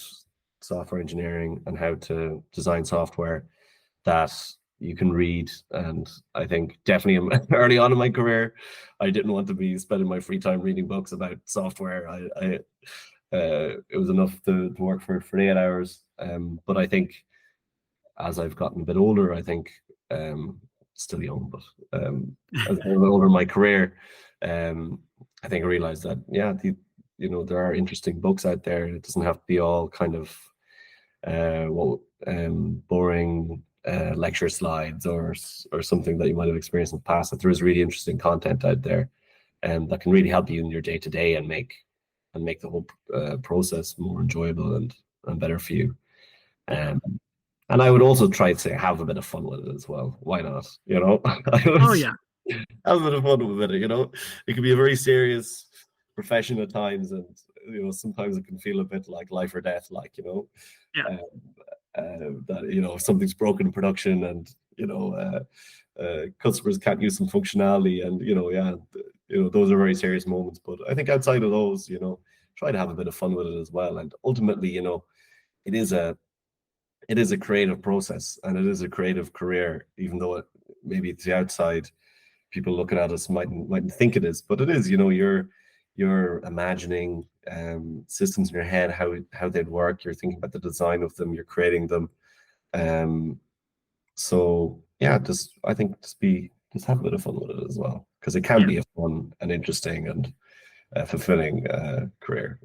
software engineering and how to design software that you can read. And I think definitely early on in my career, I didn't want to be spending my free time reading books about software. It was enough to work for 8 hours. But I think as I've gotten a bit older, I think still young, but as I got older in my career, I think I realized that there are interesting books out there. It doesn't have to be all kind of boring lecture slides or something that you might have experienced in the past. That there is really interesting content out there, and that can really help you in your day to day and make the whole process more enjoyable and better for you. And I would also try to have a bit of fun with it as well. Why not? Oh yeah. Have a bit of fun with it. It can be a very serious profession at times, and sometimes it can feel a bit like life or death. Yeah. That if something's broken in production, and customers can't use some functionality, and those are very serious moments. But I think outside of those, try to have a bit of fun with it as well. And ultimately, it is a creative process, and it is a creative career, even though maybe to the outside people looking at us mightn't think it is, but it is. You're imagining systems in your head, how they'd work. You're thinking about the design of them. You're creating them. So yeah, I think just have a bit of fun with it as well, because it can be a fun and interesting and fulfilling career.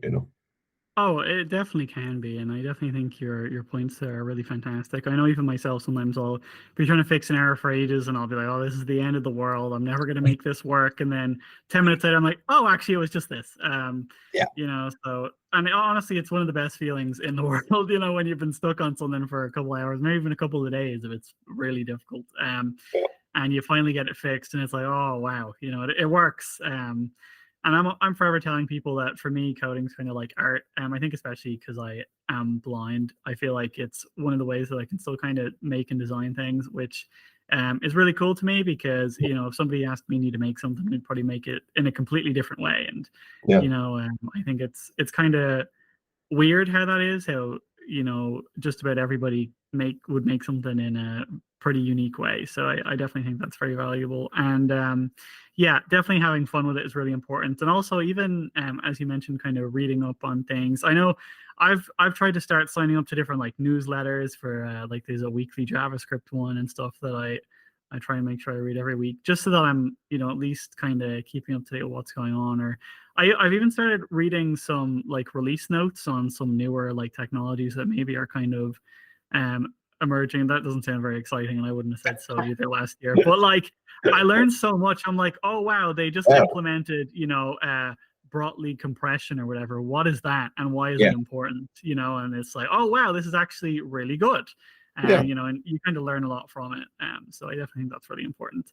Oh, it definitely can be, and I definitely think your points there are really fantastic. I know even myself, sometimes I'll be trying to fix an error for ages, and I'll be like, "Oh, this is the end of the world. I'm never going to make this work." And then 10 minutes later, I'm like, "Oh, actually, it was just this." So, and honestly, it's one of the best feelings in the world. When you've been stuck on something for a couple of hours, maybe even a couple of days, if it's really difficult, and you finally get it fixed, and it's like, "Oh, wow, it works." And I'm forever telling people that for me, coding's kind of like art. I think especially because I am blind, I feel like it's one of the ways that I can still kind of make and design things, which is really cool to me, because if somebody asked me to make something, I'd probably make it in a completely different way. And I think it's kind of weird how that is. How just about everybody would make something in a pretty unique way. So I definitely think that's very valuable. And definitely having fun with it is really important. And also, even as you mentioned, kind of reading up on things. I know I've tried to start signing up to different like newsletters for like there's a weekly JavaScript one and stuff that I try and make sure I read every week, just so that I'm at least kind of keeping up to date with what's going on. Or I've even started reading some like release notes on some newer like technologies that maybe are kind of emerging. That doesn't sound very exciting, and I wouldn't have said so either last year. But like, I learned so much. I'm like, oh wow, they just implemented Brotli compression or whatever. What is that, and why is it important? And it's like, oh wow, this is actually really good. And you kind of learn a lot from it. So I definitely think that's really important.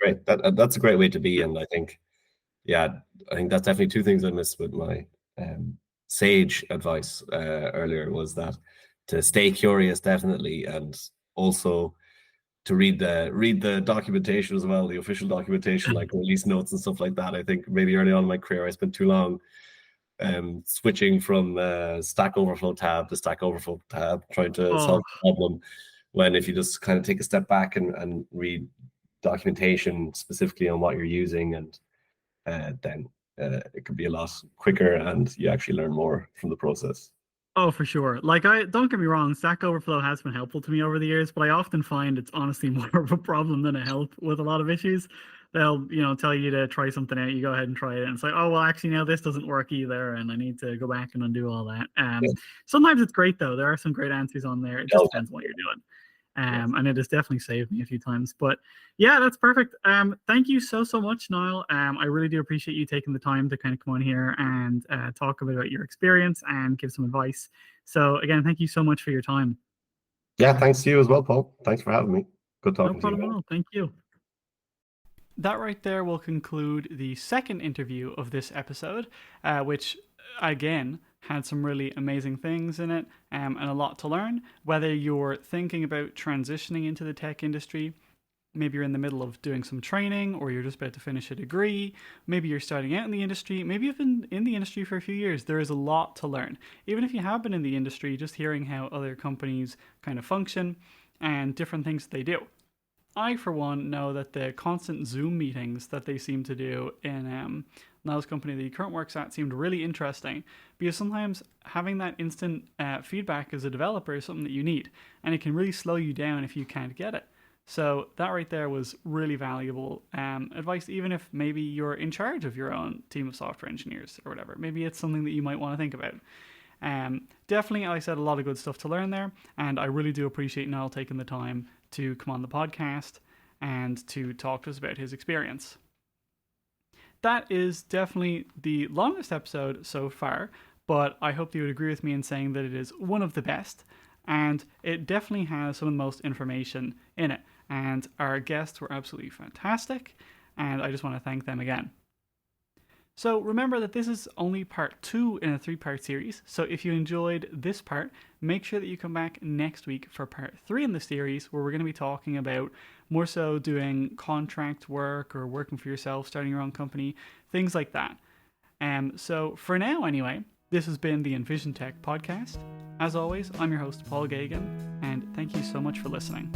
Great. That's a great way to be. And I think that's definitely two things I missed with my sage advice earlier, was that to stay curious, definitely, and also to read the documentation as well, the official documentation, like release notes and stuff like that. I think maybe early on in my career, I spent too long switching from Stack Overflow tab to Stack Overflow tab, trying to solve the problem, when if you just kind of take a step back and read documentation specifically on what you're using, and then it could be a lot quicker, and you actually learn more from the process. Oh, for sure. Like, don't get me wrong, Stack Overflow has been helpful to me over the years, but I often find it's honestly more of a problem than a help with a lot of issues. They'll, tell you to try something out, you go ahead and try it, and it's like, oh, well, actually, now this doesn't work either, and I need to go back and undo all that. Sometimes it's great, though. There are some great answers on there. It just depends what you're doing. And it has definitely saved me a few times. But yeah, that's perfect. Thank you so much, Niall. I really do appreciate you taking the time to kind of come on here and talk about your experience and give some advice. So again, thank you so much for your time. Yeah, thanks to you as well, Paul. Thanks for having me. Good No talking to you. problem at all. Thank you. That right there will conclude the second interview of this episode, which again had some really amazing things in it and a lot to learn. Whether you're thinking about transitioning into the tech industry, maybe you're in the middle of doing some training or you're just about to finish a degree, maybe you're starting out in the industry, maybe you've been in the industry for a few years, there is a lot to learn. Even if you have been in the industry, just hearing how other companies kind of function and different things they do. I, for one, know that the constant Zoom meetings that they seem to do in Niall's company that he currently works at seemed really interesting, because sometimes having that instant feedback as a developer is something that you need, and it can really slow you down if you can't get it. So that right there was really valuable advice, even if maybe you're in charge of your own team of software engineers or whatever. Maybe it's something that you might want to think about. Definitely, I said a lot of good stuff to learn there, and I really do appreciate Niall taking the time to come on the podcast and to talk to us about his experience. That is definitely the longest episode so far, but I hope you would agree with me in saying that it is one of the best, and it definitely has some of the most information in it. And our guests were absolutely fantastic, and I just want to thank them again. So remember that this is only part 2 in a 3-part series, so if you enjoyed this part, make sure that you come back next week for part 3 in the series, where we're going to be talking about more so doing contract work or working for yourself, starting your own company, things like that. So for now anyway, this has been the Envision Tech podcast. As always, I'm your host, Paul Gagan, and thank you so much for listening.